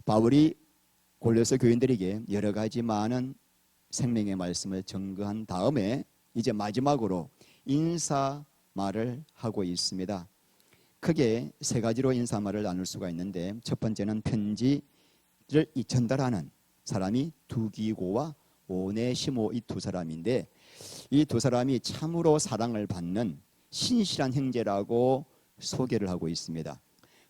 바울이 골로새 교인들에게 여러 가지 많은 생명의 말씀을 증거한 다음에 이제 마지막으로 인사말을 하고 있습니다. 크게 세 가지로 인사말을 나눌 수가 있는데, 첫 번째는 편지를 전달하는 사람이 두기고와 오네시모, 이 두 사람인데, 이 두 사람이 참으로 사랑을 받는 신실한 형제라고 소개를 하고 있습니다.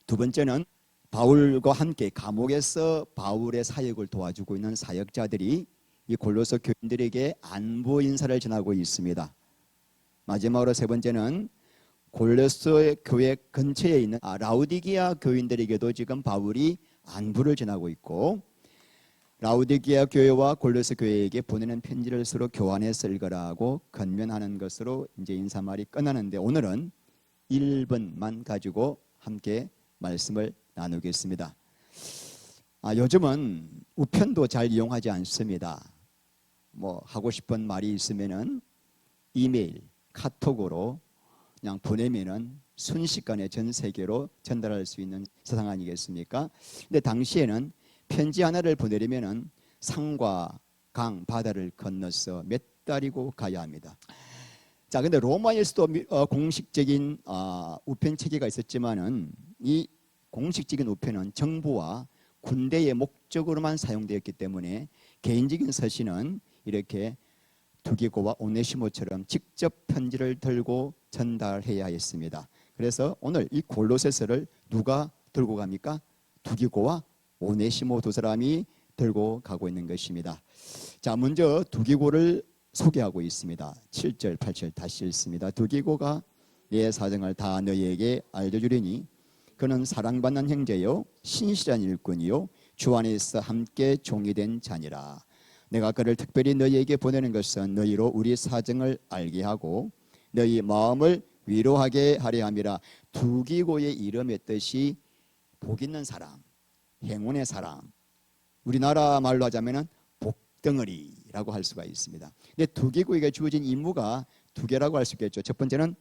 두 번째는 바울과 함께 감옥에서 바울의 사역을 도와주고 있는 사역자들이 이 골로새 교인들에게 안부 인사를 전하고 있습니다. 마지막으로 세 번째는 골로새 교회 근처에 있는 라우디게아 교인들에게도 지금 바울이 안부를 전하고 있고, 라우디게아 교회와 골로새 교회에게 보내는 편지를 서로 교환해서 읽으라고 권면하는 것으로 이제 인사말이 끝나는데, 오늘은 1번만 가지고 함께 말씀을 나누겠습니다. 요즘은 우편도 잘 이용하지 않습니다. 뭐 하고 싶은 말이 있으면은 이메일, 카톡으로 그냥 보내면은 순식간에 전 세계로 전달할 수 있는 세상 아니겠습니까? 근데 당시에는 편지 하나를 보내려면은 산과 강, 바다를 건너서 몇 달이고 가야 합니다. 자, 근데 로마에서도 공식적인 우편 체계가 있었지만은 이 공식적인 우편은 정부와 군대의 목적으로만 사용되었기 때문에 개인적인 서신은 이렇게 두기고와 오네시모처럼 직접 편지를 들고 전달해야 했습니다. 그래서 오늘 이 골로새서를 누가 들고 갑니까? 두기고와 오네시모 두 사람이 들고 가고 있는 것입니다. 자, 먼저 두기고를 소개하고 있습니다. 7절, 8절 다시 읽습니다. 두기고가 내 사정을 다 너희에게 알려주리니 그는 사랑받는 형제요 신실한 일꾼이요 주 안에서 함께 종이 된 자니라. 내가 그를 특별히 너희에게 보내는 것은 너희로 우리 사정을 알게 하고 너희 마음을 위로하게 하려 함이라. 두기고의 이름의 뜻이 복 있는 사람, 행운의 사람, 우리나라 말로 하자면은 복덩어리라고 할 수가 있습니다. 근데 두기고에게 주어진 임무가 두 개라고 할 수 있겠죠. 첫 번째는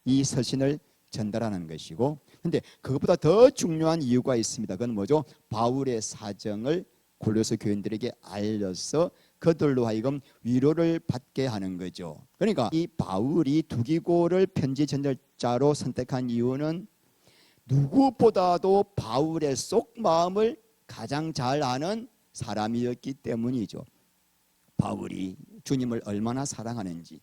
이 서신을 전달하는 것이고, 근데 그것보다 더 중요한 이유가 있습니다. 그건 뭐죠? 바울의 사정을 골로새 교인들에게 알려서 그들로 하여금 위로를 받게 하는 거죠. 그러니까 이 바울이 두기고를 편지 전달자로 선택한 이유는 누구보다도 바울의 속마음을 가장 잘 아는 사람이었기 때문이죠. 바울이 주님을 얼마나 사랑하는지,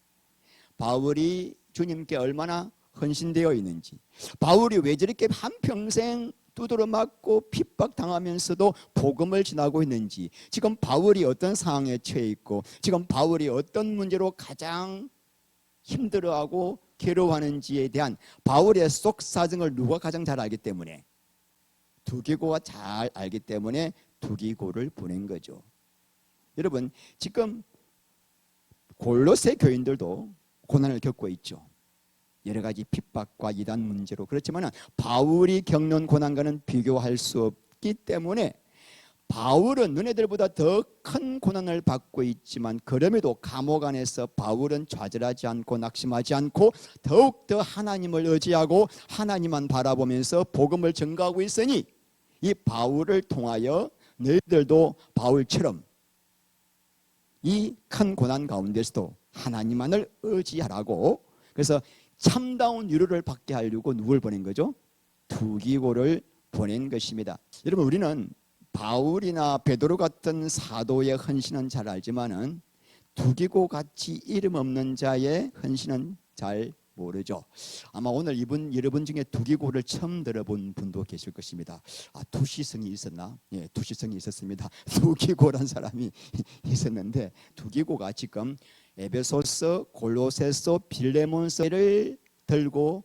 바울이 주님께 얼마나 헌신되어 있는지, 바울이 왜 저렇게 한평생 두드러 맞고 핍박당하면서도 복음을 전하고 있는지, 지금 바울이 어떤 상황에 처해 있고 지금 바울이 어떤 문제로 가장 힘들어하고 괴로워하는지에 대한 바울의 속 사정을 누가 가장 잘 알기 때문에, 두기고가 잘 알기 때문에 두기고를 보낸 거죠. 여러분, 지금 골로새 교인들도 고난을 겪고 있죠. 여러 가지 핍박과 이단 문제로. 그렇지만 바울이 겪는 고난과는 비교할 수 없기 때문에 바울은 너네들보다 더 큰 고난을 받고 있지만 그럼에도 감옥 안에서 바울은 좌절하지 않고 낙심하지 않고 더욱더 하나님을 의지하고 하나님만 바라보면서 복음을 전가하고 있으니 이 바울을 통하여 너희들도 바울처럼 이 큰 고난 가운데서도 하나님만을 의지하라고, 그래서 참다운 위로를 받게 하려고 누굴 보낸 거죠? 두기고를 보낸 것입니다. 여러분, 우리는 바울이나 베드로 같은 사도의 헌신은 잘 알지만은 두기고 같이 이름 없는 자의 헌신은 잘 모르죠. 아마 오늘 여러분 중에 두기고를 처음 들어본 분도 계실 것입니다. 두시성이 있었나? 예, 두시성이 있었습니다. 두기고란 사람이 있었는데, 두기고가 지금 에베소서, 골로새서, 빌레몬서를 들고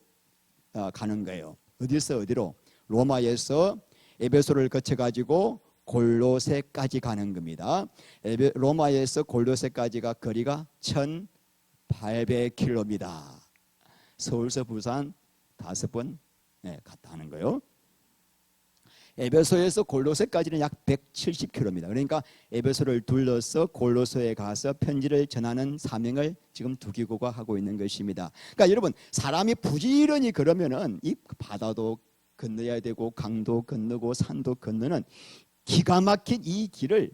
가는 거예요. 어디서 어디로? 로마에서 에베소를 거쳐가지고 골로새까지 가는 겁니다. 로마에서 골로새까지가 거리가 1800km입니다. 서울서 부산 5번 갔다 하는 거예요. 에베소에서 골로새까지는 약 170km입니다. 그러니까 에베소를 둘러서 골로새에 가서 편지를 전하는 사명을 지금 두기고가 하고 있는 것입니다. 그러니까 여러분, 사람이 부지런히 그러면은 이 바다도 건너야 되고 강도 건너고 산도 건너는 기가 막힌 이 길을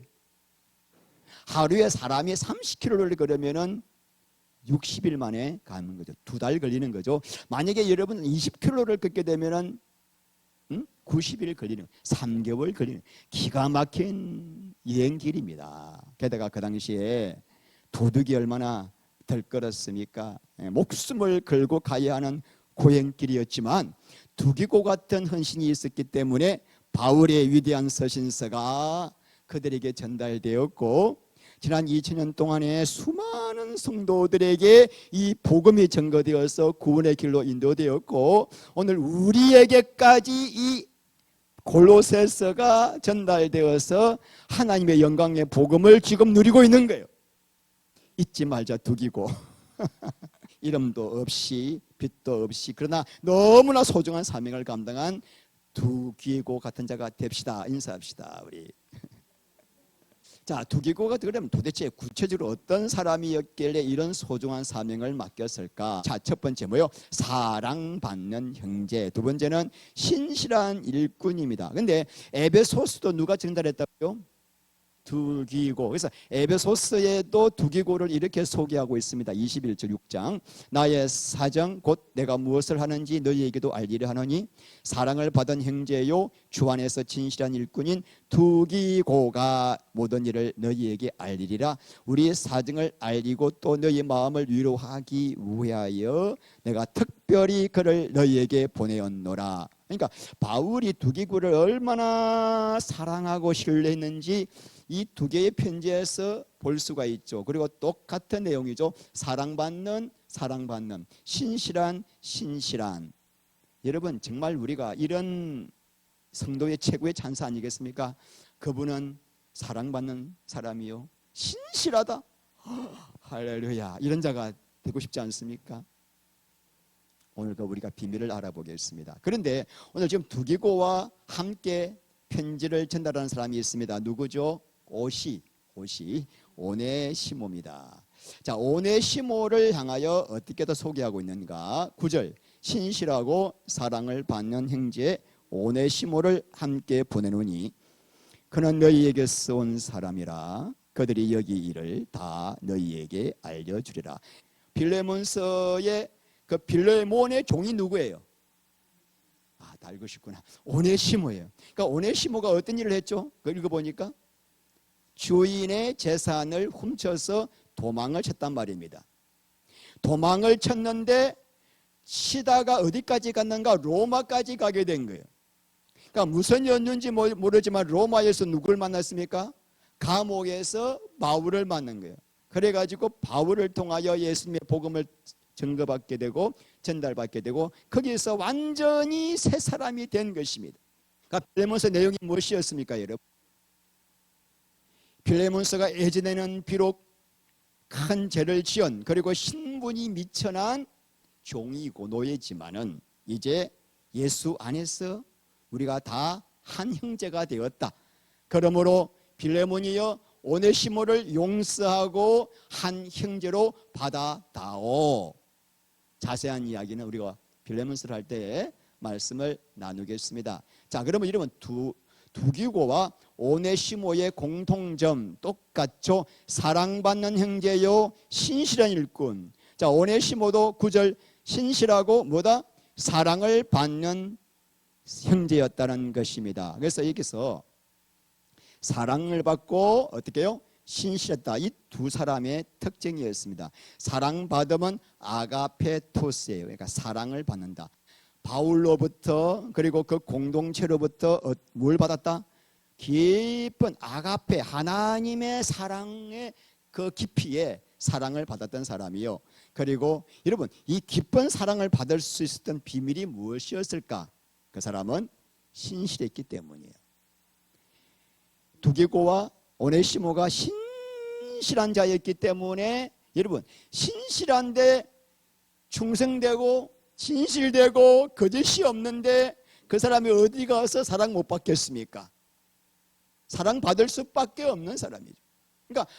하루에 사람이 30km를 걸으면은 60일 만에 가는 거죠. 2달 걸리는 거죠. 만약에 여러분 20km를 걷게 되면은 90일 걸리는, 3개월 걸리는 기가 막힌 여행길입니다. 게다가 그 당시에 도둑이 얼마나 들끓었습니까? 목숨을 걸고 가야 하는 고행길이었지만 두기고 같은 헌신이 있었기 때문에 바울의 위대한 서신서가 그들에게 전달되었고, 지난 2000년 동안에 수많은 성도들에게 이 복음이 전거되어서 구원의 길로 인도되었고, 오늘 우리에게까지 이 골로새서가 전달되어서 하나님의 영광의 복음을 지금 누리고 있는 거예요. 잊지 말자 두기고. 이름도 없이 빛도 없이 그러나 너무나 소중한 사명을 감당한 두기고 같은 자가 됩시다. 인사합시다 우리. 자, 두기고가 그러면 도대체 구체적으로 어떤 사람이었길래 이런 소중한 사명을 맡겼을까? 자, 첫 번째 뭐요? 사랑받는 형제. 두 번째는 신실한 일꾼입니다. 근데 에베소서도 누가 전달했다고요? 두기고. 그래서 에베소서에도 두기고를 이렇게 소개하고 있습니다. 21절 6장. 나의 사정 곧 내가 무엇을 하는지 너희에게도 알리려 하노니 사랑을 받은 형제요 주 안에서 진실한 일꾼인 두기고가 모든 일을 너희에게 알리리라. 우리 사정을 알리고 또 너희 마음을 위로하기 위하여 내가 특별히 그를 너희에게 보내었노라. 그러니까 바울이 두기고를 얼마나 사랑하고 신뢰했는지 이 두 개의 편지에서 볼 수가 있죠. 그리고 똑같은 내용이죠. 사랑받는, 신실한. 여러분 정말 우리가 이런 성도의 최고의 찬사 아니겠습니까? 그분은 사랑받는 사람이요 신실하다. 할렐루야. 이런 자가 되고 싶지 않습니까? 오늘도 우리가 비밀을 알아보겠습니다. 그런데 오늘 지금 두기고와 함께 편지를 전달하는 사람이 있습니다. 누구죠? 오네시모입니다. 자, 오네시모를 향하여 어떻게 더 소개하고 있는가? 9절. 신실하고 사랑을 받는 형제 오네시모를 함께 보내노니 그는 너희에게서 온 사람이라 그들이 여기 일을 다 너희에게 알려주리라. 빌레몬서의 그 빌레몬의 종이 누구예요? 다 알고 싶구나. 오네시모예요. 그러니까 오네시모가 어떤 일을 했죠? 그거 읽어보니까 주인의 재산을 훔쳐서 도망을 쳤단 말입니다. 도망을 쳤는데 치다가 어디까지 갔는가? 로마까지 가게 된 거예요. 그러니까 무슨 연유인지 모르지만 로마에서 누굴 만났습니까? 감옥에서 바울을 만난 거예요. 그래가지고 바울을 통하여 예수님의 복음을 증거받게 되고 전달받게 되고 거기에서 완전히 새 사람이 된 것입니다. 그러니까 빌레몬서 내용이 무엇이었습니까, 여러분? 빌레몬서가 예전에는 비록 큰 죄를 지은 그리고 신분이 미천한 종이고 노예지만은 이제 예수 안에서 우리가 다 한 형제가 되었다. 그러므로 빌레몬이여 오네시모를 용서하고 한 형제로 받아다오. 자세한 이야기는 우리가 빌레몬서를 할 때에 말씀을 나누겠습니다. 자, 그러면 이러면 두기고와 오네시모의 공통점 똑같죠. 사랑받는 형제요 신실한 일꾼. 자, 오네시모도 9절 신실하고 뭐다? 사랑을 받는 형제였다는 것입니다. 그래서 여기서 사랑을 받고 어떻게 해요? 신실했다. 이 두 사람의 특징이었습니다. 사랑받으면 아가페토스예요. 그러니까 사랑을 받는다. 바울로부터 그리고 그 공동체로부터 뭘 받았다? 깊은 아가페, 하나님의 사랑의 그 깊이에 사랑을 받았던 사람이요. 그리고 여러분 이 깊은 사랑을 받을 수 있었던 비밀이 무엇이었을까? 그 사람은 신실했기 때문이에요. 두기고와 오네시모가 신실한 자였기 때문에 여러분 신실한데 충성되고 진실되고 거짓이 없는데 그 사람이 어디 가서 사랑 못 받겠습니까? 사랑받을 수밖에 없는 사람이죠. 그러니까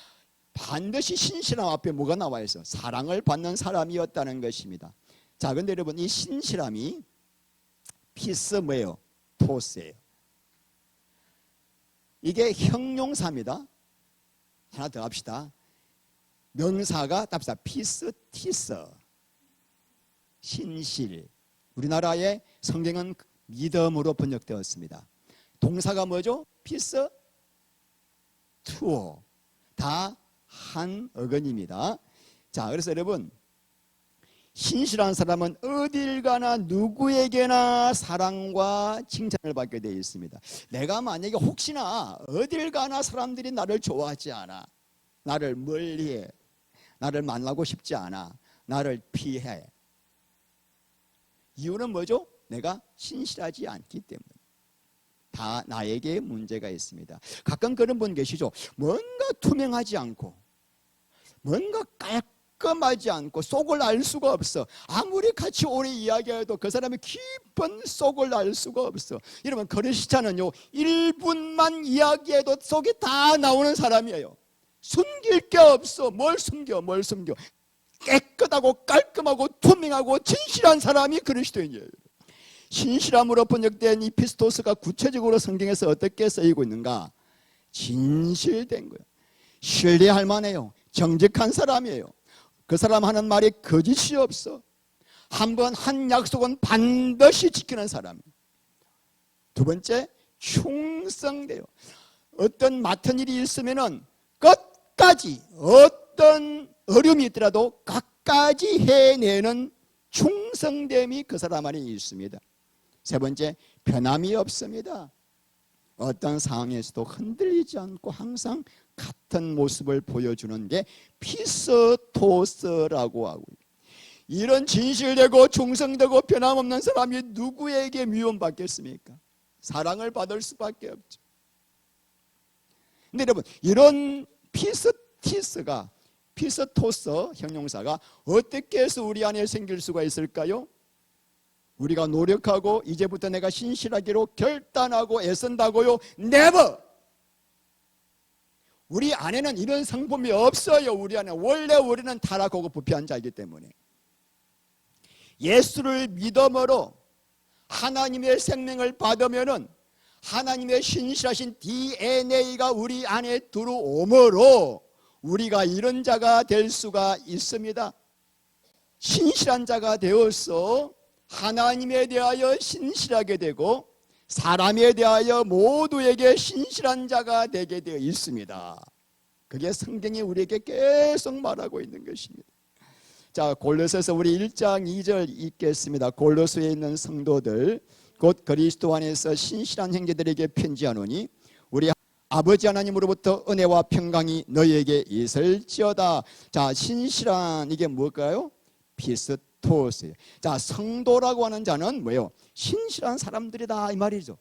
반드시 신실함 앞에 뭐가 나와 있어? 사랑을 받는 사람이었다는 것입니다. 자, 근데 여러분 이 신실함이 피스 뭐예요? 토스예요. 이게 형용사입니다. 하나 더 합시다. 명사가 답사 피스티스, 신실. 우리나라의 성경은 믿음으로 번역되었습니다. 동사가 뭐죠? 피스 투어. 다 한 어근입니다. 자, 그래서 여러분, 신실한 사람은 어딜 가나 누구에게나 사랑과 칭찬을 받게 되어 있습니다. 내가 만약에 혹시나 어딜 가나 사람들이 나를 좋아하지 않아, 나를 멀리해, 나를 만나고 싶지 않아, 나를 피해. 이유는 뭐죠? 내가 신실하지 않기 때문에. 다 나에게 문제가 있습니다. 가끔 그런 분 계시죠? 뭔가 투명하지 않고, 뭔가 깔끔하지 않고 속을 알 수가 없어. 아무리 같이 오래 이야기해도 그 사람의 깊은 속을 알 수가 없어. 이러면 그리스찬은요, 1분만 이야기해도 속이 다 나오는 사람이에요. 숨길 게 없어. 뭘 숨겨? 깨끗하고 깔끔하고 투명하고 진실한 사람이 그리스도인이에요. 신실함으로 번역된 이 피스토스가 구체적으로 성경에서 어떻게 쓰이고 있는가? 진실된 거예요. 신뢰할 만해요. 정직한 사람이에요. 그 사람 하는 말이 거짓이 없어. 한번 한 약속은 반드시 지키는 사람이에요. 두 번째, 충성돼요. 어떤 맡은 일이 있으면은 끝까지, 어떤 어려움이 있더라도 끝까지 해내는 충성됨이 그 사람 안에 있습니다. 세 번째, 변함이 없습니다. 어떤 상황에서도 흔들리지 않고 항상 같은 모습을 보여주는 게 피스토스라고 하고요. 이런 진실되고 충성되고 변함없는 사람이 누구에게 미움받겠습니까? 사랑을 받을 수밖에 없죠. 근데 여러분, 이런 피스토스 형용사가 어떻게 해서 우리 안에 생길 수가 있을까요? 우리가 노력하고 이제부터 내가 신실하기로 결단하고 애쓴다고요? Never! 우리 안에는 이런 성품이 없어요. 우리 안에 원래 우리는 타락하고 부패한 자이기 때문에. 예수를 믿음으로 하나님의 생명을 받으면은 하나님의 신실하신 DNA가 우리 안에 들어오므로 우리가 이런 자가 될 수가 있습니다. 신실한 자가 되어서 하나님에 대하여 신실하게 되고 사람에 대하여 모두에게 신실한 자가 되게 되어 있습니다. 그게 성경이 우리에게 계속 말하고 있는 것입니다. 자, 골로새서 우리 1장 2절 읽겠습니다. 골로새에 있는 성도들 곧 그리스도 안에서 신실한 형제들에게 편지하노니 우리 아버지 하나님으로부터 은혜와 평강이 너희에게 있을지어다. 자, 신실한 이게 뭘까요? 피스토스예요. 자, 성도라고 하는 자는 뭐예요? 신실한 사람들이다 이 말이죠.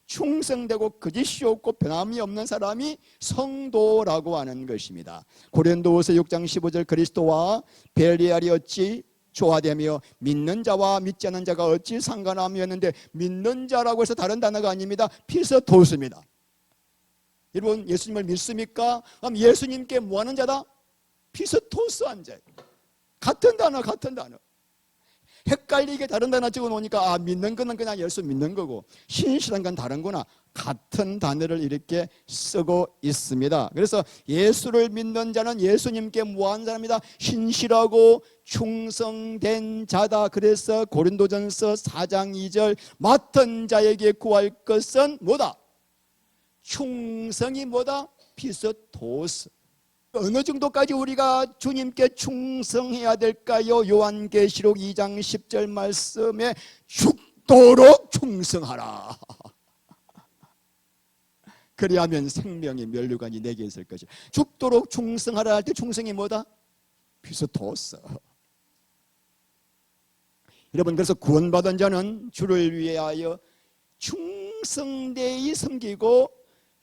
충성되고 거짓이 없고 변함이 없는 사람이 성도라고 하는 것입니다. 고린도후서 6장 15절 그리스도와 벨리알이 어찌 조화되며 믿는 자와 믿지 않는 자가 어찌 상관하며 했는데 믿는 자라고 해서 다른 단어가 아닙니다. 피스토스입니다. 여러분 예수님을 믿습니까? 그럼 예수님께 뭐하는 자다? 피스토스한 자예요. 같은 단어. 헷갈리게 다른 단어 찍어놓으니까 믿는 거는 그냥 예수 믿는 거고 신실한 건 다른구나. 같은 단어를 이렇게 쓰고 있습니다. 그래서 예수를 믿는 자는 예수님께 뭐하는 사람이다? 신실하고 충성된 자다. 그래서 고린도전서 4장 2절 맡은 자에게 구할 것은 뭐다? 충성이 뭐다? 피스토스. 어느 정도까지 우리가 주님께 충성해야 될까요? 요한계시록 2장 10절 말씀에 죽도록 충성하라. 그리하면 생명의 면류관이 내게 있을 것이다. 죽도록 충성하라 할 때 충성이 뭐다? 피스토스. 여러분 그래서 구원받은 자는 주를 위하여 충성되이 섬기고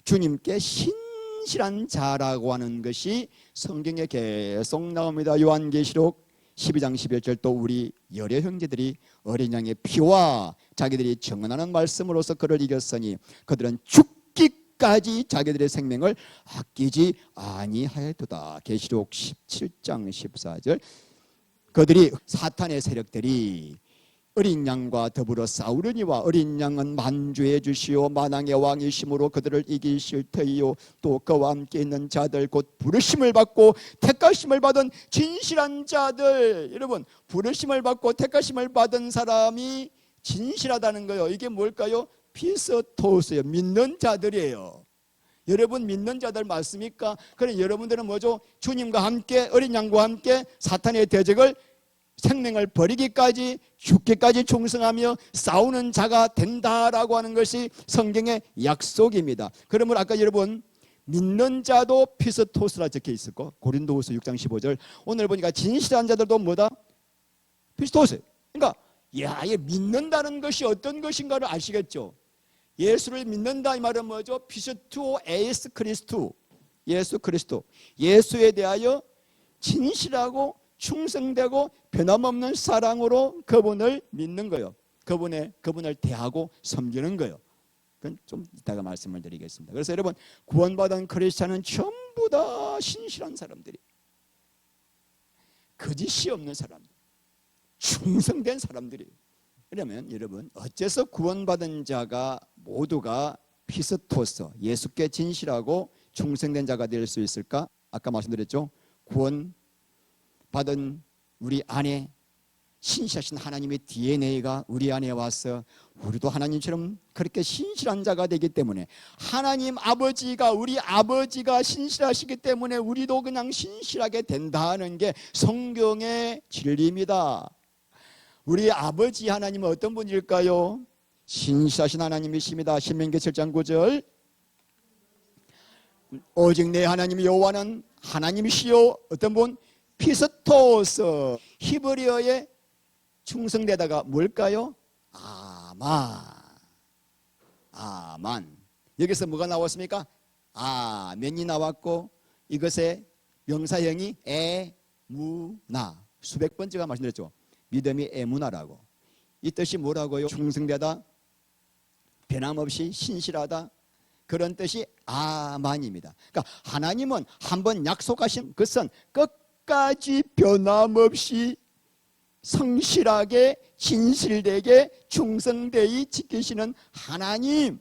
주님께 신실한 자라고 하는 것이 성경에 계속 나옵니다. 요한계시록 12장 11절 또 우리 여러 형제들이 어린 양의 피와 자기들이 증언하는 말씀으로서 그를 이겼으니 그들은 죽기까지 자기들의 생명을 아끼지 아니하였도다. 계시록 17장 14절 그들이 사탄의 세력들이 어린 양과 더불어 싸우려니와 어린 양은 만주해 주시오 만왕의 왕이심으로 그들을 이기실 터이요 또 그와 함께 있는 자들 곧 부르심을 받고 택하심을 받은 진실한 자들. 여러분, 부르심을 받고 택하심을 받은 사람이 진실하다는 거예요. 이게 뭘까요? 피스토스예요. 믿는 자들이에요. 여러분 믿는 자들 맞습니까? 그래 여러분들은 뭐죠? 주님과 함께 어린 양과 함께 사탄의 대적을 생명을 버리기까지 죽기까지 충성하며 싸우는 자가 된다라고 하는 것이 성경의 약속입니다. 그러면 아까 여러분 믿는 자도 피스토스라 적혀 있었고 고린도후서 6장 15절 오늘 보니까 진실한 자들도 뭐다? 피스토스. 그러니까 이 믿는다는 것이 어떤 것인가를 아시겠죠? 예수를 믿는다 이 말은 뭐죠? 피스투오 에이스 크리스투. 예수 그리스도. 예수에 대하여 진실하고 충성되고 변함없는 사랑으로 그분을 믿는 거예요. 그분을 대하고 섬기는 거예요. 그건 좀 이따가 말씀을 드리겠습니다. 그래서 여러분 구원받은 크리스찬은 전부 다 신실한 사람들이, 거짓이 없는 사람들, 충성된 사람들이. 그러면 여러분 어째서 구원받은 자가 모두가 피스토스, 예수께 진실하고 충성된 자가 될 수 있을까? 아까 말씀드렸죠. 구원받은 우리 안에 신실하신 하나님의 DNA가 우리 안에 와서 우리도 하나님처럼 그렇게 신실한 자가 되기 때문에 하나님 아버지가 우리 아버지가 신실하시기 때문에 우리도 그냥 신실하게 된다는 게 성경의 진리입니다. 우리 아버지 하나님은 어떤 분일까요? 신실하신 하나님이십니다. 신명기 7장 9절 오직 내 하나님 여호와는 하나님이시요 어떤 분? 피스토스. 히브리어의 충성되다가 뭘까요? 아만. 여기서 뭐가 나왔습니까? 아멘이 나왔고 이것의 명사형이 에무나. 수백 번째가 말씀드렸죠. 믿음이 에무나라고. 이 뜻이 뭐라고요? 충성되다, 변함없이 신실하다, 그런 뜻이 아만입니다. 그러니까 하나님은 한번 약속하신 것은 끝까지 변함없이 성실하게 진실되게 충성되이 지키시는 하나님.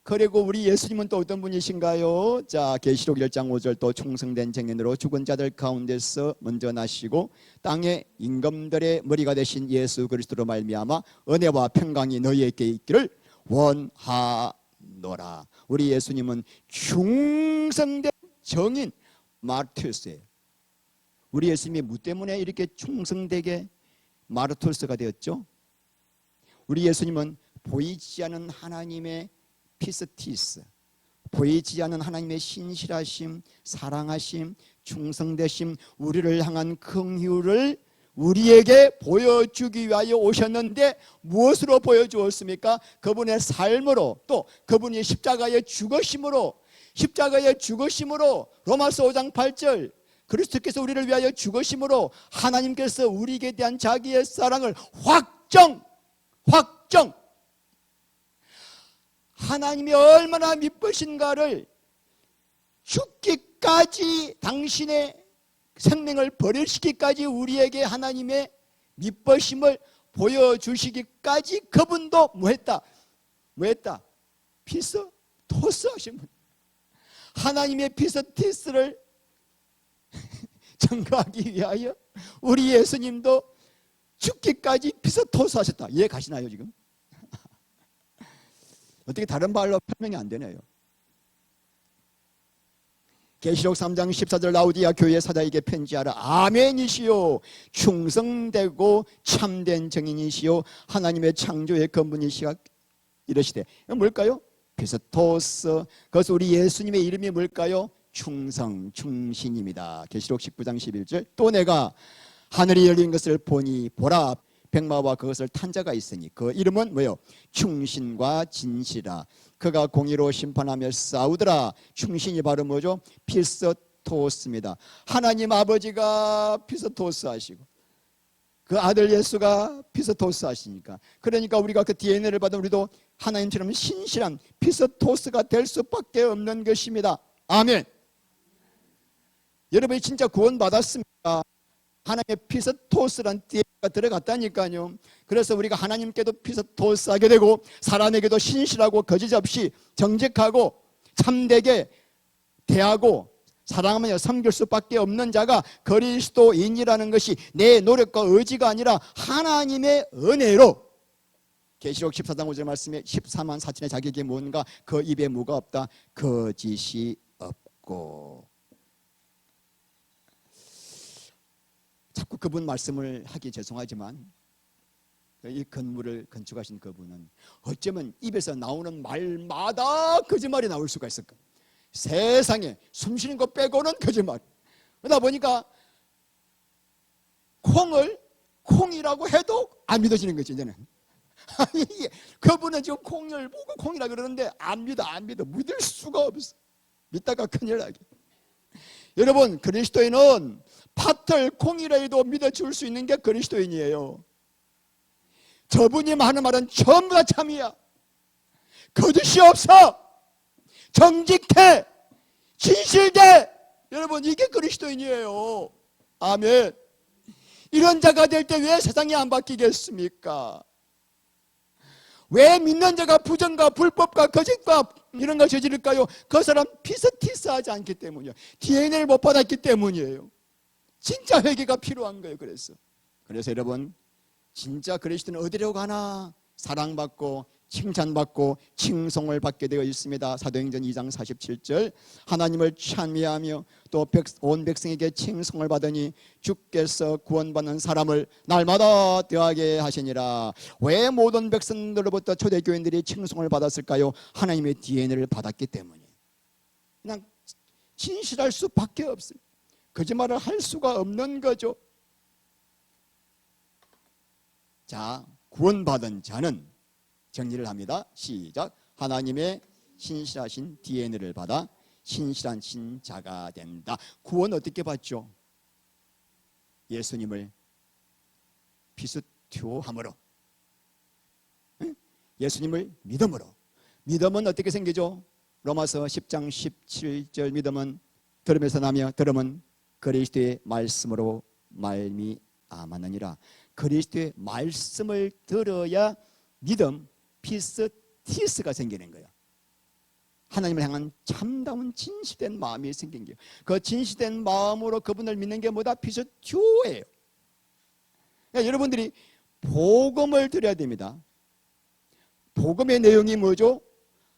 그리고 우리 예수님은 또 어떤 분이신가요? 자, 계시록 1장 5절 또 충성된 증인으로 죽은 자들 가운데서 먼저 나시고 땅의 임금들의 머리가 되신 예수 그리스도로 말미암아 은혜와 평강이 너희에게 있기를 원하노라. 우리 예수님은 충성된 정인 마르투스예요. 우리 예수님이 뭐 때문에 이렇게 충성되게 마르투스가 되었죠? 우리 예수님은 보이지 않는 하나님의 피스티스, 보이지 않는 하나님의 신실하심, 사랑하심, 충성되심, 우리를 향한 긍휼을 우리에게 보여주기 위하여 오셨는데 무엇으로 보여주었습니까? 그분의 삶으로, 또 그분이 십자가의 죽으심으로 로마서 5장 8절 그리스도께서 우리를 위하여 죽으심으로 하나님께서 우리에게 대한 자기의 사랑을 확정 하나님이 얼마나 미쁘신가를 죽기까지 당신의 생명을 버리시기까지 우리에게 하나님의 미쁘심을 보여주시기까지 그분도 뭐했다? 피스토스 하신 분. 하나님의 피스티스를 증거하기 위하여 우리 예수님도 죽기까지 피스토스 하셨다. 이해 가시나요 지금? 어떻게 다른 말로 설명이 안 되네요. 계시록 3장 14절 라우디아 교회 사자에게 편지하라. 아멘이시요 충성되고 참된 증인이시요 하나님의 창조의 근본이시여 이러시되. 이건 뭘까요? 피스토스. 그래서 우리 예수님의 이름이 뭘까요? 충성, 충신입니다. 계시록 19장 11절 또 내가 하늘이 열린 것을 보니 보라 백마와 그것을 탄 자가 있으니 그 이름은 뭐요? 충신과 진실아. 그가 공의로 심판하며 싸우더라. 충신이 바로 뭐죠? 피스토스입니다. 하나님 아버지가 피스토스 하시고 그 아들 예수가 피스토스 하시니까, 그러니까 우리가 그 DNA를 받은 우리도 하나님처럼 신실한 피스토스가 될 수밖에 없는 것입니다. 아멘. 여러분이 진짜 구원받았습니까? 하나님의 피스토스란 띠가 들어갔다니까요. 그래서 우리가 하나님께도 피스토스하게 되고 사람에게도 신실하고 거짓 없이 정직하고 참되게 대하고 사랑하며 섬길 수밖에 없는 자가 그리스도인이라는 것이 내 노력과 의지가 아니라 하나님의 은혜로, 계시록 14장 5절 말씀에 14만 4천의 자격이 뭔가 그 입에 뭐가 없다, 거짓이 없고. 자꾸 그분 말씀을 하기 죄송하지만 이 건물을 건축하신 그분은 어쩌면 입에서 나오는 말마다 거짓말이 나올 수가 있을까? 세상에 숨쉬는 것 빼고는 거짓말. 그러다 보니까 콩을 콩이라고 해도 안 믿어지는 거지 이제는. 그분은 지금 콩을 보고 콩이라 그러는데 안 믿어. 믿을 수가 없어. 믿다가 큰일 나게. 여러분, 그리스도인은 팥을 콩이라 해도 믿어줄 수 있는 게 그리스도인이에요. 저분이 하는 말은 전부 다 참이야. 거짓이 없어. 정직해. 진실돼. 여러분, 이게 그리스도인이에요. 아멘. 이런 자가 될 때 왜 세상이 안 바뀌겠습니까? 왜 믿는 자가 부정과 불법과 거짓과 이런 걸 저지를까요? 그 사람 피스티스하지 않기 때문이에요. DNA를 못 받았기 때문이에요. 진짜 회개가 필요한 거예요. 그래서 여러분, 진짜 그리스도는 어디로 가나 사랑받고 칭찬받고 칭송을 받게 되어 있습니다. 사도행전 2장 47절, 하나님을 찬미하며 또 온 백성에게 칭송을 받으니 주께서 구원받는 사람을 날마다 더하게 하시니라. 왜 모든 백성들로부터 초대교인들이 칭송을 받았을까요? 하나님의 DNA를 받았기 때문이에요. 그냥 진실할 수밖에 없어요. 거짓말을 할 수가 없는 거죠. 자, 구원받은 자는 정리를 합니다. 시작. 하나님의 신실하신 DNA를 받아 신실한 신자가 된다. 구원 어떻게 받죠? 예수님을 피스튜함으로, 예수님을 믿음으로. 믿음은 어떻게 생기죠? 로마서 10장 17절, 믿음은 들음에서 나며 들음은 그리스도의 말씀으로 말미암았느니라. 그리스도의 말씀을 들어야 믿음, 피스티스가 생기는 거예요. 하나님을 향한 참다운 진실된 마음이 생긴 거예요. 그 진실된 마음으로 그분을 믿는 게 뭐다? 피스튜예요. 그러니까 여러분들이 복음을 드려야 됩니다. 복음의 내용이 뭐죠?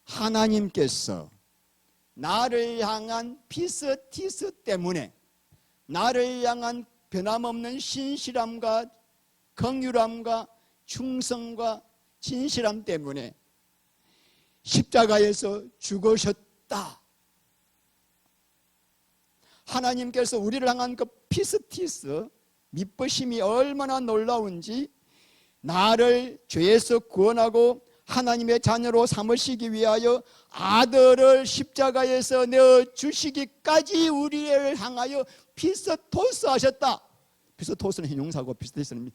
하나님께서 나를 향한 피스티스 때문에, 나를 향한 변함없는 신실함과 긍휼함과 충성과 진실함 때문에 십자가에서 죽으셨다. 하나님께서 우리를 향한 그 피스티스, 미쁘심이 얼마나 놀라운지, 나를 죄에서 구원하고 하나님의 자녀로 삼으시기 위하여 아들을 십자가에서 내어주시기까지 우리를 향하여 피스토스 하셨다. 피스토스는 형용사고 피스티스는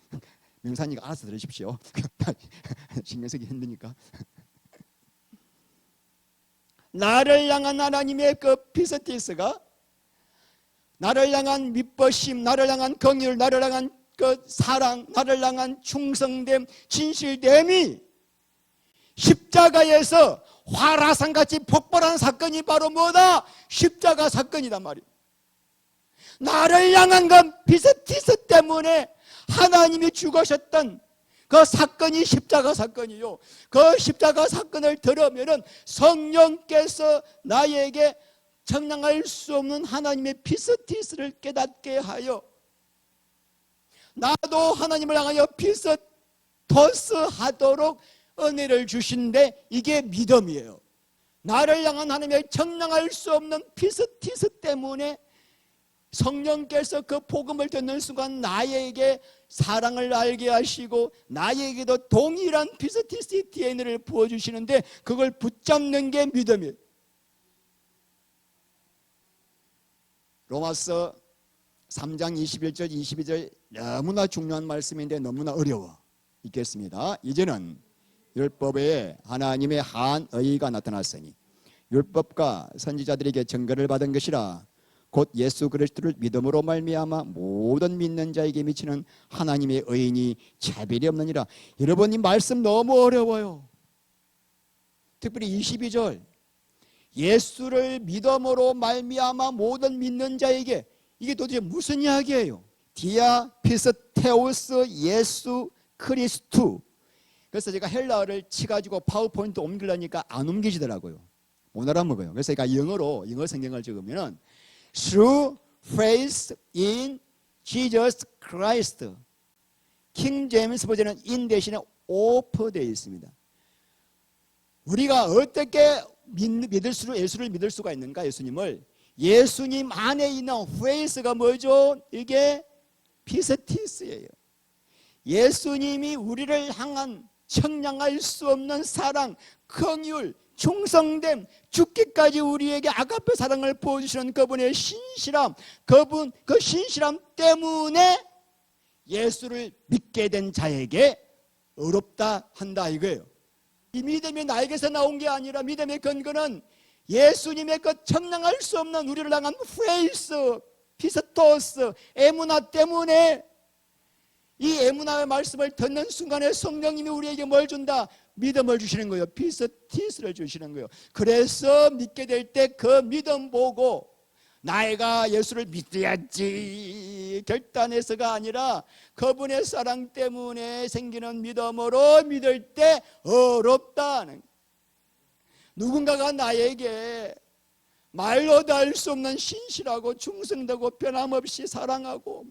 명사니까 알아서 들으십시오. 신경 쓰기 힘드니까. 나를 향한 하나님의 그 피스티스가, 나를 향한 미쁘심, 나를 향한 긍휼, 나를 향한 그 사랑, 나를 향한 충성됨, 진실됨이 십자가에서 화라산같이 폭발한 사건이 바로 뭐다? 십자가 사건이단 말이에요. 나를 향한 그 피스티스 때문에 하나님이 죽으셨던 그 사건이 십자가 사건이요. 그 십자가 사건을 들으면은 성령께서 나에게 청량할 수 없는 하나님의 피스티스를 깨닫게 하여 나도 하나님을 향하여 피스토스 하도록 은혜를 주신데, 이게 믿음이에요. 나를 향한 하나님의 청량할 수 없는 피스티스 때문에 성령께서 그 복음을 듣는 순간 나에게 사랑을 알게 하시고 나에게도 동일한 피스티스 DNA를 부어주시는데, 그걸 붙잡는 게 믿음이에요. 로마서 3장 21절 22절 너무나 중요한 말씀인데 너무나 어려워. 읽겠습니다. 이제는 율법에 하나님의 한 의가 나타났으니 율법과 선지자들에게 증거를 받은 것이라. 곧 예수 그리스도를 믿음으로 말미암아 모든 믿는 자에게 미치는 하나님의 의인이 차별이 없느니라. 여러분, 이 말씀 너무 어려워요. 특별히 22절, 예수를 믿음으로 말미암아 모든 믿는 자에게, 이게 도대체 무슨 이야기예요? 디아 피스테오스 예수 크리스투. 그래서 제가 헬라어를 치가지고 파워포인트 옮기려니까 안 옮기시더라고요. 못 알아먹어요. 그래서 제가 영어 성경을 적으면은 through faith in Jesus Christ. 킹 제임스 버전은 in 대신에 of 되어 있습니다. 우리가 어떻게 예수를 믿을 수가 있는가? 예수님을, 예수님 안에 있는 faith가 뭐죠? 이게 피스티스예요. 예수님이 우리를 향한 청량할 수 없는 사랑, 긍휼, 충성됨, 죽기까지 우리에게 아가페 사랑을 보여주시는 그분의 신실함, 그 신실함 때문에 예수를 믿게 된 자에게 어렵다 한다 이거예요. 이 믿음이 나에게서 나온 게 아니라 믿음의 근거는 예수님의 그 청량할 수 없는 우리를 향한 페이스, 피스토스, 에무나 때문에, 이 에무나의 말씀을 듣는 순간에 성령님이 우리에게 뭘 준다? 믿음을 주시는 거예요. 피스티스를 주시는 거예요. 그래서 믿게 될 때 그 믿음 보고 나이가 예수를 믿어야지 결단해서가 아니라 그분의 사랑 때문에 생기는 믿음으로 믿을 때 어렵다는, 누군가가 나에게 말로도 할 수 없는 신실하고 충성되고 변함없이 사랑하고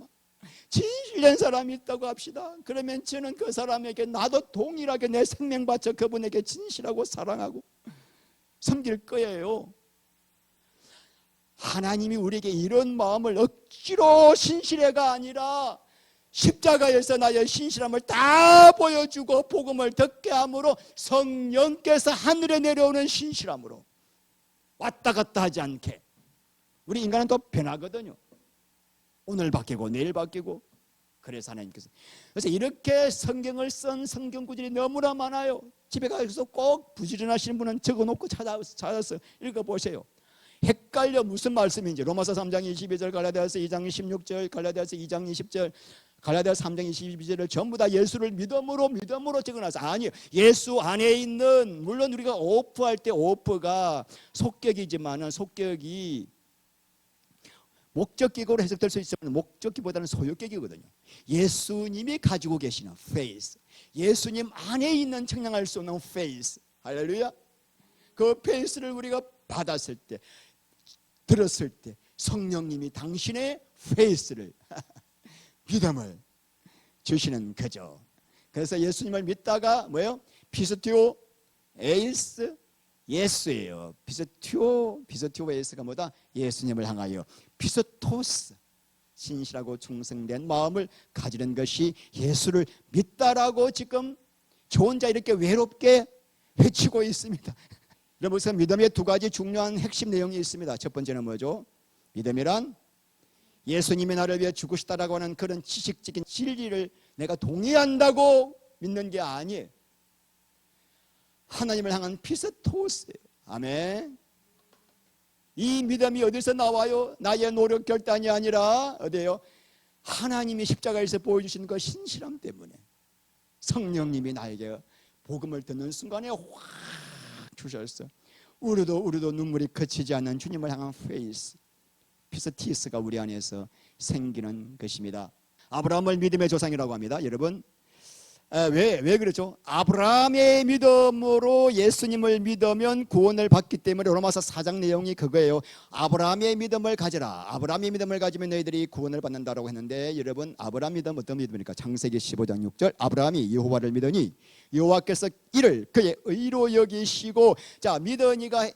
진실된 사람이 있다고 합시다. 그러면 저는 그 사람에게 나도 동일하게 내 생명 바쳐 그분에게 진실하고 사랑하고 섬길 거예요. 하나님이 우리에게 이런 마음을 억지로 신실해가 아니라 십자가에서 나의 신실함을 다 보여주고 복음을 듣게 함으로 성령께서 하늘에 내려오는 신실함으로 왔다 갔다 하지 않게. 우리 인간은 또 변하거든요. 오늘 바뀌고 내일 바뀌고. 그래서 하나님께서, 그래서 이렇게 성경을 쓴 성경 구절이 너무나 많아요. 집에 가서 꼭 부지런하시는 분은 적어놓고 찾아서 읽어보세요. 헷갈려 무슨 말씀인지. 로마서 3장 22절, 갈라디아서 2장 16절, 갈라디아서 2장 20절, 갈라디아서 3장 22절을 전부 다 예수를 믿음으로 적어놔서, 아니요, 예수 안에 있는, 물론 우리가 오프할 때 오프가 속격이지만은 속격이 목적격으로 해석될 수 있지만 목적기보다는 소유격이거든요. 예수님이 가지고 계시는 faith, 예수님 안에 있는 청량할 수 없는 faith, 할렐루야. 그 faith를 우리가 받았을 때, 들었을 때 성령님이 당신의 faith를 믿음을 주시는 거죠. 그래서 예수님을 믿다가 뭐예요? 피스티오 에이스 예수예요. 피스티오 에이스가 뭐다? 예수님을 향하여 피스토스, 신실하고 충성된 마음을 가지는 것이 예수를 믿다라고 지금 저 혼자 이렇게 외롭게 외치고 있습니다. 여러분, 믿음의 두 가지 중요한 핵심 내용이 있습니다. 첫 번째는 뭐죠? 믿음이란 예수님이 나를 위해 죽으시다라고 하는 그런 지식적인 진리를 내가 동의한다고 믿는 게 아니에요. 하나님을 향한 피스토스예요. 아멘. 이 믿음이 어디서 나와요? 나의 노력 결단이 아니라 어디예요? 하나님이 십자가에서 보여주신 그 신실함 때문에 성령님이 나에게 복음을 듣는 순간에 확 주셨어. 우리도 눈물이 그치지 않는 주님을 향한 페이스, 피스티스가 우리 안에서 생기는 것입니다. 아브라함을 믿음의 조상이라고 합니다. 여러분, 왜 그렇죠? 아브라함의 믿음으로 예수님을 믿으면 구원을 받기 때문에 로마서 4장 내용이 그거예요. 아브라함의 믿음을 가져라. 아브라함의 믿음을 가지면 너희들이 구원을 받는다라고 했는데, 여러분, 아브라함 믿음 어떤 믿음입니까? 창세기 15장 6절, 아브라함이 여호와를 믿으니 여호와께서 이를 그의 의로 여기시고. 자, 믿으니가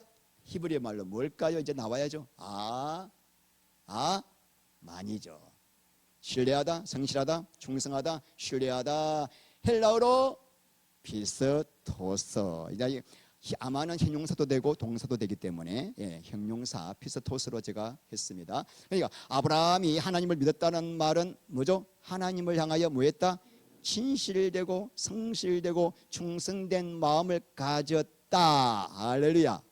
히브리 말로 뭘까요? 이제 나와야죠. 만이죠. 신뢰하다, 성실하다, 충성하다, 신뢰하다. 헬라어로 피스토스. 아마는 형용사도 되고 동사도 되기 때문에 형용사 피스토스로 제가 했습니다. 그러니까 아브라함이 하나님을 믿었다는 말은 뭐죠? 하나님을 향하여 뭐했다? 진실되고 성실되고 충성된 마음을 가졌다. 할렐루야.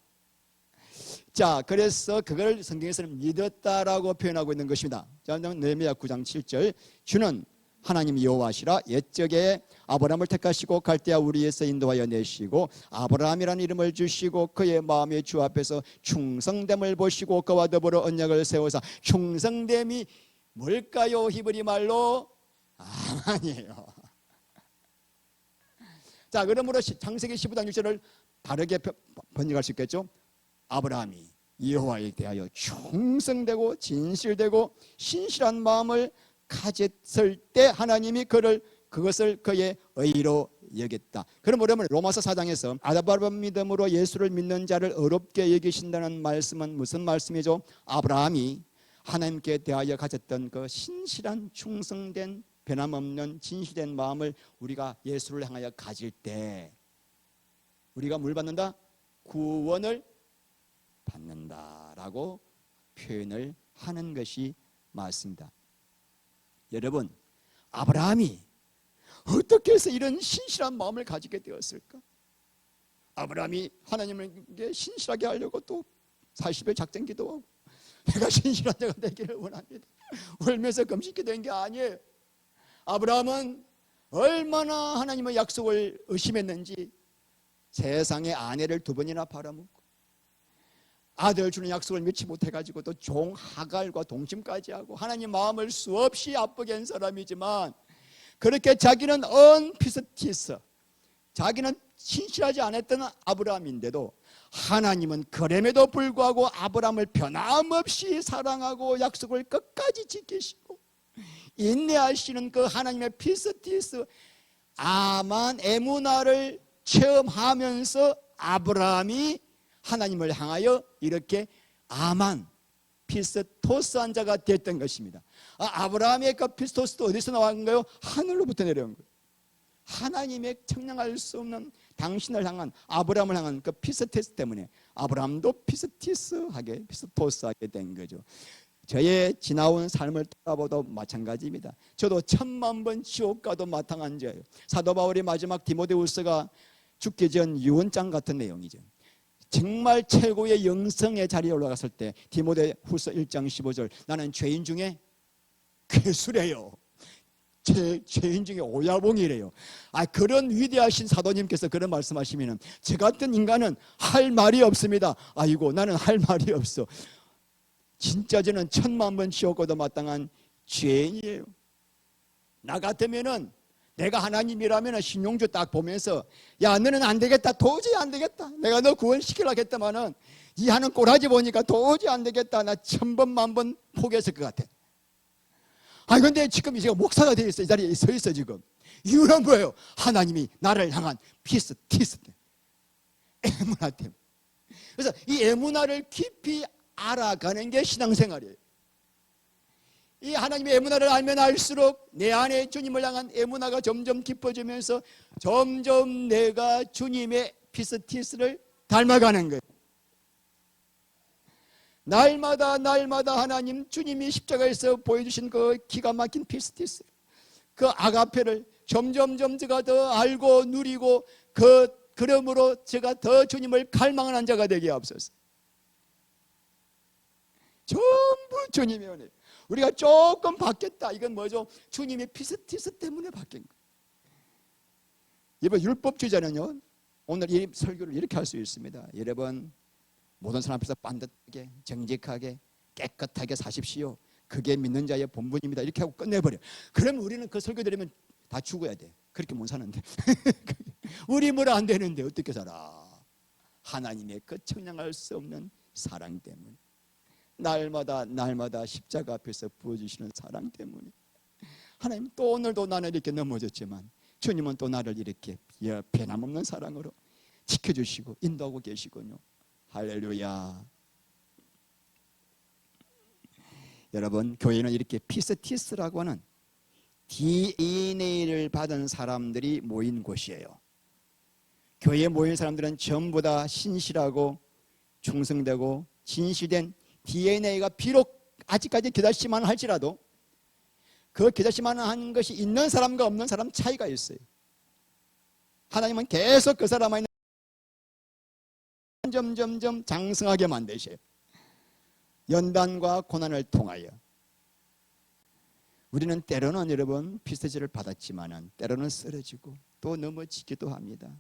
자, 그래서 그걸 성경에서는 믿었다라고 표현하고 있는 것입니다. 자, 느헤미야 9장 7절, 주는 하나님 여호와시라. 옛적에 아브라함을 택하시고 갈대아 우리에서 인도하여 내시고 아브라함이라는 이름을 주시고 그의 마음의 주 앞에서 충성됨을 보시고 그와 더불어 언약을 세우사. 충성됨이 뭘까요? 히브리 말로 아만이에요. 자, 그러므로 창세기 15장 6절을 다르게 번역할 수 있겠죠. 아브라함이 여호와에 대하여 충성되고 진실되고 신실한 마음을 가졌을 때 하나님이 그것을 그의 의로 여겼다. 그러면 로마서 4장에서 아브라함 믿음으로 예수를 믿는 자를 의롭게 여기신다는 말씀은 무슨 말씀이죠? 아브라함이 하나님께 대하여 가졌던 그 신실한 충성된 변함없는 진실된 마음을 우리가 예수를 향하여 가질 때 우리가 뭘 받는다? 구원을 받는다라고 표현을 하는 것이 맞습니다. 여러분, 아브라함이 어떻게 해서 이런 신실한 마음을 가지게 되었을까? 아브라함이 하나님에게 신실하게 하려고 또 40일 작전 기도하고 내가 신실한 자가 되기를 원합니다. 울면서 금식 기도한 게 아니에요. 아브라함은 얼마나 하나님의 약속을 의심했는지 세상에 아내를 2번이나 팔아먹고 아들 주는 약속을 믿지 못해가지고 또 종 하갈과 동침까지 하고 하나님 마음을 수없이 아프게 한 사람이지만 그렇게 자기는 언피스티스, 자기는 신실하지 않았던 아브라함인데도 하나님은 그럼에도 불구하고 아브라함을 변함없이 사랑하고 약속을 끝까지 지키시고 인내하시는 그 하나님의 피스티스 아만 에무나를 체험하면서 아브라함이 하나님을 향하여 이렇게 아만 피스토스한 자가 됐던 것입니다. 아브라함의 그 피스토스도 어디서 나온 거예요? 하늘로부터 내려온 거예요. 하나님의 청량할 수 없는 당신을 향한 아브라함을 향한 그 피스티스 때문에 아브라함도 피스티스하게 피스토스하게 된 거죠. 저의 지나온 삶을 돌아봐도 마찬가지입니다. 저도 1000만 번 지옥 가도 마땅한 죄예요. 사도 바울이 마지막 디모데후서가 죽기 전 유언장 같은 내용이죠. 정말 최고의 영성의 자리에 올라갔을 때 디모데후서 1장 15절 나는 죄인 중에 괴수래요. 죄인 중에 오야봉이래요. 그런 위대하신 사도님께서 그런 말씀하시면 저 같은 인간은 할 말이 없습니다. 아이고 나는 할 말이 없어. 진짜 저는 1000만 번 지옥 가도 마땅한 죄인이에요. 나 같으면은 내가 하나님이라면 신용주 딱 보면서 야 너는 안 되겠다. 도저히 안 되겠다. 내가 너 구원시키려고 했더만은 이 하는 꼬라지 보니까 도저히 안 되겠다. 나 1000번 1000번 포기했을 것 같아. 근데 지금 제가 목사가 되어 있어. 이 자리에 서 있어 지금. 이유는 뭐예요? 하나님이 나를 향한 피스티스 에무나 때문에. 그래서 이 에무나를 깊이 알아가는 게 신앙생활이에요. 이 하나님의 에무나를 알면 알수록 내 안에 주님을 향한 에무나가 점점 깊어지면서 점점 내가 주님의 피스티스를 닮아가는 거예요. 날마다 하나님 주님이 십자가에서 보여주신 그 기가 막힌 피스티스, 그 아가페를 점점 제가 더 알고 누리고 그러므로 제가 더 주님을 갈망하는 자가 되게 하옵소서. 전부 주님의 은혜. 우리가 조금 바뀌었다. 이건 뭐죠? 주님의 피스티스 때문에 바뀐 거예요. 여러분 율법주의자는요 오늘 이 설교를 이렇게 할 수 있습니다. 여러분 모든 사람 앞에서 반듯하게 정직하게 깨끗하게 사십시오. 그게 믿는 자의 본분입니다. 이렇게 하고 끝내버려. 그러면 우리는 그 설교 들으면 다 죽어야 돼. 그렇게 못 사는데 우리 뭐라 안 되는데 어떻게 살아? 하나님의 그 청량할 수 없는 사랑 때문에 날마다 십자가 앞에서 부어주시는 사랑 때문에 하나님 또 오늘도 나는 이렇게 넘어졌지만 주님은 또 나를 이렇게 변함없는 사랑으로 지켜주시고 인도하고 계시군요. 할렐루야. 여러분 교회는 이렇게 피스티스라고 하는 DNA를 받은 사람들이 모인 곳이에요. 교회에 모인 사람들은 전부 다 신실하고 충성되고 진실된 DNA가 비록 아직까지 겨자씨만 할지라도 그 겨자씨만 한 것이 있는 사람과 없는 사람 차이가 있어요. 하나님은 계속 그 사람의 점점 장성하게 만드셔요. 연단과 고난을 통하여. 우리는 때로는 여러분 피스지를 받았지만은 때로는 쓰러지고 또 넘어지기도 합니다.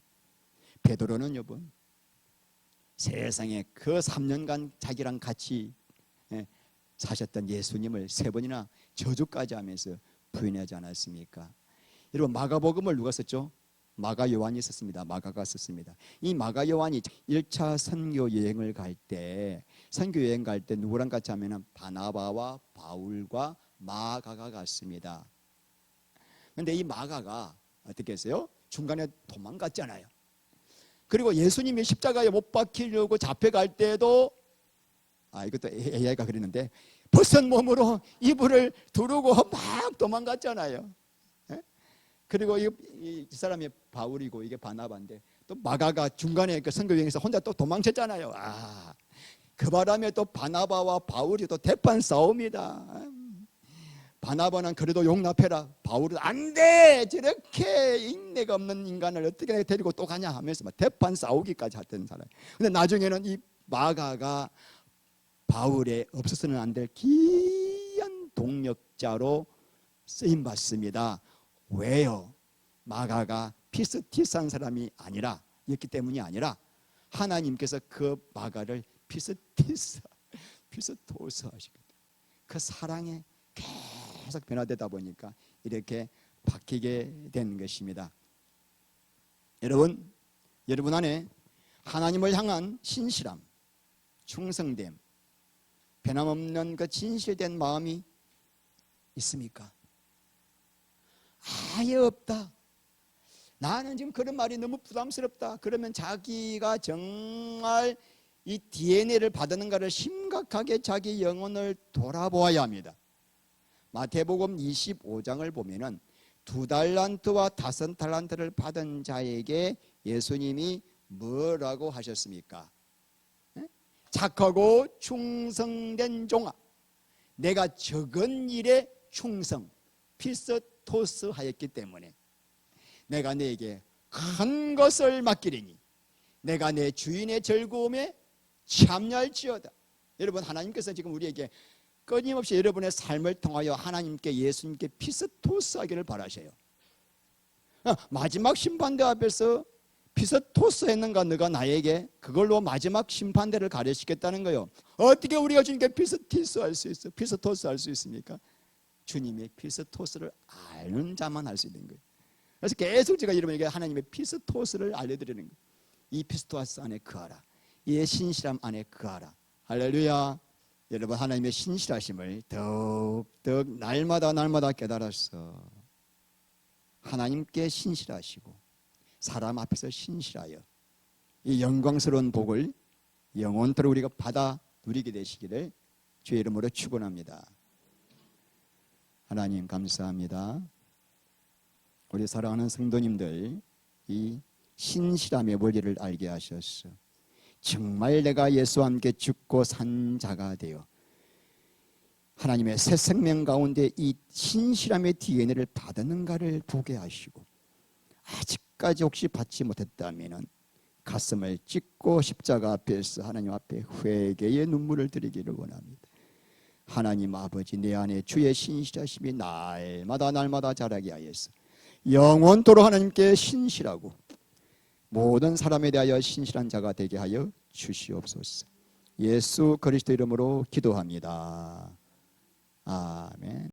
베드로는 여러분 세상에 그 3년간 자기랑 같이 사셨던 예수님을 3번이나 저주까지 하면서 부인하지 않았습니까? 여러분 마가복음을 누가 썼죠? 마가 요한이 썼습니다. 마가가 썼습니다. 이 마가 요한이 1차 선교 여행을 갈 때 누구랑 같이 하면은 바나바와 바울과 마가가 갔습니다. 그런데 이 마가가 어떻게 했어요? 중간에 도망갔잖아요. 그리고 예수님이 십자가에 못 박히려고 잡혀갈 때도 이것도 AI가 그랬는데 벗은 몸으로 이불을 두르고 막 도망갔잖아요. 그리고 이 사람이 바울이고 이게 바나바인데 또 마가가 중간에 그 선교 여행에서 혼자 또 도망쳤잖아요. 그 바람에 또 바나바와 바울이 또 대판 싸웁니다. 바나바는 그래도 용납해라. 바울은 안 돼. 저렇게 인내가 없는 인간을 어떻게 데리고 또 가냐 하면서 막 대판 싸우기까지 했던 사람. 근데 나중에는 이 마가가 바울에 없어서는 안 될 귀한 동력자로 쓰임 받습니다. 왜요? 마가가 피스티스한 사람이 아니라였기 때문이 아니라 하나님께서 그 마가를 피스토스 하시거든요. 그 사랑에 계속 변화되다 보니까 이렇게 바뀌게 된 것입니다. 여러분 안에 하나님을 향한 신실함, 충성됨, 변함없는 그 진실된 마음이 있습니까? 아예 없다. 나는 지금 그런 말이 너무 부담스럽다. 그러면 자기가 정말 이 DNA를 받았는가를 심각하게 자기 영혼을 돌아보아야 합니다. 마태복음 25장을 보면은 2달란트와 5달란트를 받은 자에게 예수님이 뭐라고 하셨습니까? 착하고 충성된 종아, 내가 적은 일에 충성, 피스토스 하였기 때문에 내가 네게 큰 것을 맡기리니 내가 내 주인의 즐거움에 참여할지어다. 여러분, 하나님께서 지금 우리에게 끊임없이 여러분의 삶을 통하여 하나님께, 예수님께 피스토스 하기를 바라셔요. 마지막 심판대 앞에서 피스토스 했는가 너가 나에게, 그걸로 마지막 심판대를 가르치겠다는 거예요. 어떻게 우리가 주님께 피스토스 할 수 있어? 피스토스 할 수 있습니까? 주님의 피스토스를 아는 자만 할 수 있는 거예요. 그래서 계속 제가 여러분에게 하나님의 피스토스를 알려드리는 거예요. 이 피스토스 안에 거하라. 이 신실함 안에 거하라. 할렐루야. 여러분, 하나님의 신실하심을 더욱 날마다 깨달았어. 하나님께 신실하시고 사람 앞에서 신실하여 이 영광스러운 복을 영원토록 우리가 받아 누리게 되시기를 주의 이름으로 축원합니다. 하나님 감사합니다. 우리 사랑하는 성도님들, 이 신실함의 원리를 알게 하셨어. 정말 내가 예수와 함께 죽고 산 자가 되어 하나님의 새 생명 가운데 이 신실함의 DNA를 받았는가를 보게 하시고, 아직까지 혹시 받지 못했다면 가슴을 찢고 십자가 앞에서 하나님 앞에 회개의 눈물을 드리기를 원합니다. 하나님 아버지, 내 안에 주의 신실하심이 날마다 자라게 하여서 영원토록 하나님께 신실하고 모든 사람에 대하여 신실한 자가 되게 하여 주시옵소서. 예수 그리스도 이름으로 기도합니다. 아멘.